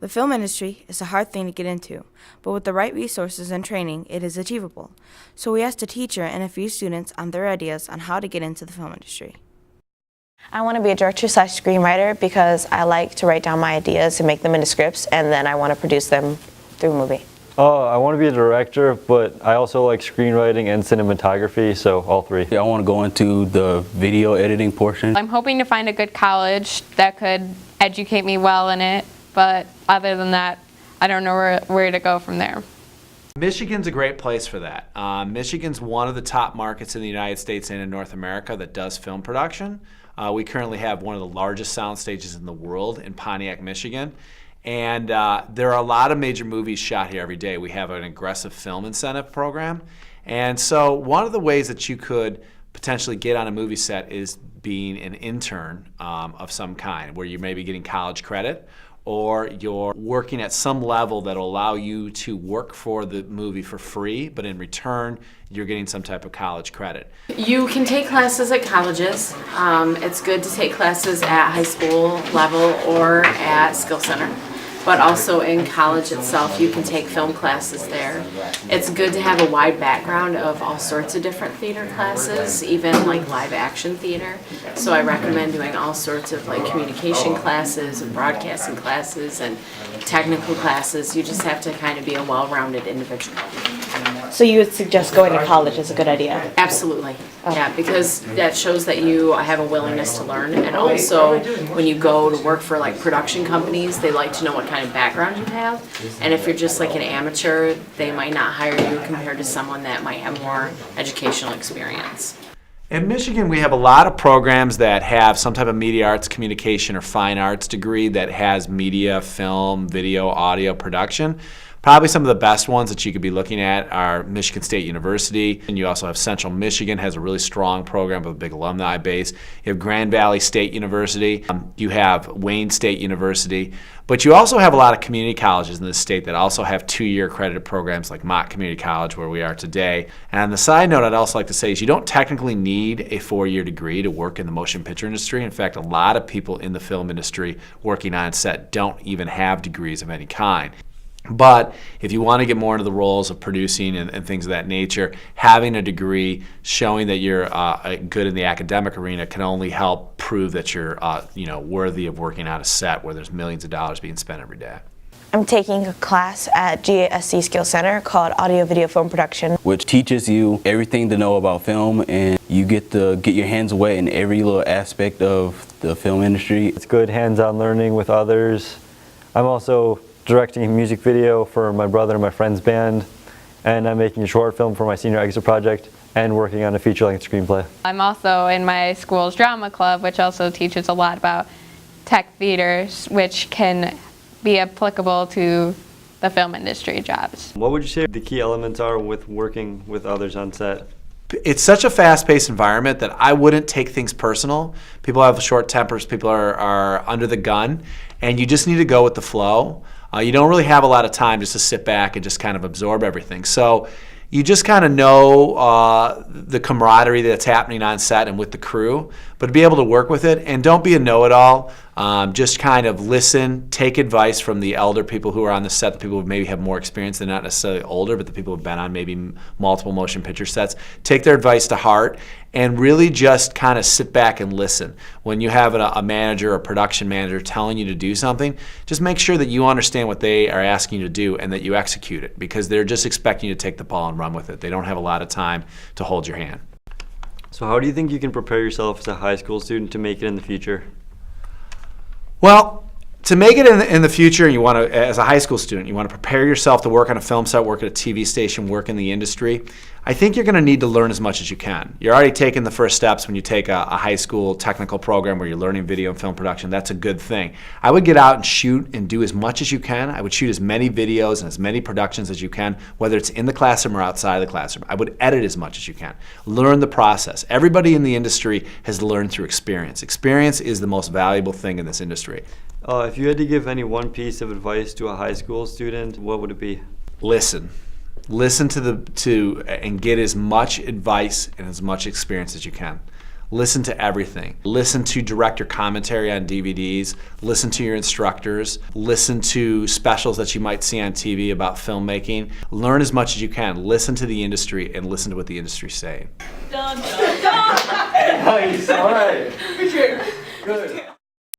The film industry is a hard thing to get into, but with the right resources and training, it is achievable. So we asked a teacher and a few students on their ideas on how to get into the film industry. I want to be a director/screenwriter because I like to write down my ideas and make them into scripts, and then I want to produce them through a movie. I want to be a director, but I also like screenwriting and cinematography, so all three. I want to go into the video editing portion. I'm hoping to find a good college that could educate me well in it, but other than that, I don't know where to go from there. Michigan's a great place for that. Michigan's one of the top markets in the United States and in North America that does film production. We currently have one of the largest sound stages in the world in Pontiac, Michigan. And there are a lot of major movies shot here every day. We have an aggressive film incentive program. And so one of the ways that you could potentially get on a movie set is being an intern of some kind, where you're maybe getting college credit, or you're working at some level that will allow you to work for the movie for free, but in return, you're getting some type of college credit. You can take classes at colleges. It's good to take classes at high school level or at Skill Center. But also in college itself, you can take film classes there. It's good to have a wide background of all sorts of different theater classes, even like live action theater. So I recommend doing all sorts of like communication classes and broadcasting classes and technical classes. You just have to kind of be a well-rounded individual. So you would suggest going to college is a good idea? Absolutely. Yeah, because that shows that you have a willingness to learn, and also when you go to work for like production companies, they like to know what kind of background you have, and if you're just like an amateur, they might not hire you compared to someone that might have more educational experience. In Michigan, we have a lot of programs that have some type of media arts, communication, or fine arts degree that has media, film, video, audio production. Probably some of the best ones that you could be looking at are Michigan State University, and you also have Central Michigan has a really strong program with a big alumni base. You have Grand Valley State University, you have Wayne State University, but you also have a lot of community colleges in this state that also have two-year accredited programs like Mott Community College, where we are today. And on the side note, I'd also like to say is you don't technically need a four-year degree to work in the motion picture industry. In fact, a lot of people in the film industry working on set don't even have degrees of any kind. But if you want to get more into the roles of producing and things of that nature, having a degree showing that you're good in the academic arena can only help prove that you're worthy of working on a set where there's millions of dollars being spent every day. I'm taking a class at GSC Skill Center called Audio Video Film Production, which teaches you everything to know about film, and you get to get your hands wet in every little aspect of the film industry. It's good hands-on learning with others. I'm also directing a music video for my brother and my friend's band, and I'm making a short film for my senior exit project and working on a feature-length screenplay. I'm also in my school's drama club, which also teaches a lot about tech theaters, which can be applicable to the film industry jobs. What would you say the key elements are with working with others on set? It's such a fast-paced environment that I wouldn't take things personal. People have short tempers, people are under the gun, and you just need to go with the flow. You don't really have a lot of time just to sit back and just kind of absorb everything. So you just kind of know the camaraderie that's happening on set and with the crew, but to be able to work with it, and don't be a know-it-all. Just kind of listen, take advice from the elder people who are on the set, the people who maybe have more experience. They're not necessarily older, but the people who've been on maybe multiple motion picture sets. Take their advice to heart and really just kind of sit back and listen. When you have a manager or production manager telling you to do something, just make sure that you understand what they are asking you to do and that you execute it, because they're just expecting you to take the ball and run with it. They don't have a lot of time to hold your hand. So how do you think you can prepare yourself as a high school student to make it in the future? Well, to make it in the future, you want to, as a high school student, you want to prepare yourself to work on a film set, work at a TV station, work in the industry. I think you're going to need to learn as much as you can. You're already taking the first steps when you take a high school technical program where you're learning video and film production. That's a good thing. I would get out and shoot and do as much as you can. I would shoot as many videos and as many productions as you can, whether it's in the classroom or outside the classroom. I would edit as much as you can. Learn the process. Everybody in the industry has learned through experience. Experience is the most valuable thing in this industry. If you had to give any one piece of advice to a high school student, what would it be? Listen. Listen and get as much advice and as much experience as you can. Listen to everything. Listen to director commentary on DVDs. Listen to your instructors. Listen to specials that you might see on TV about filmmaking. Learn as much as you can. Listen to the industry and listen to what the industry's saying. Nice, all right.